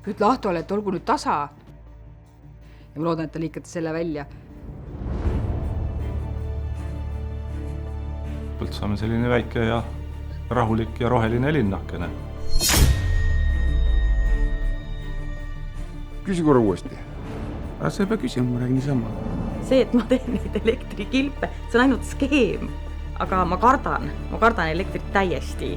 ütle Ahtole, et olgu nüüd tasa. Ja ma loodan, et ta liikata selle välja. Põltsamme selline väike ja rahulik ja roheline linnakene. Küsi korra uuesti. Aga sa ei pea küsima, ma räägin niisama. See, et ma teen neid elektrikilpe, see on ainult skeem. Aga ma kardan elektrit täiesti.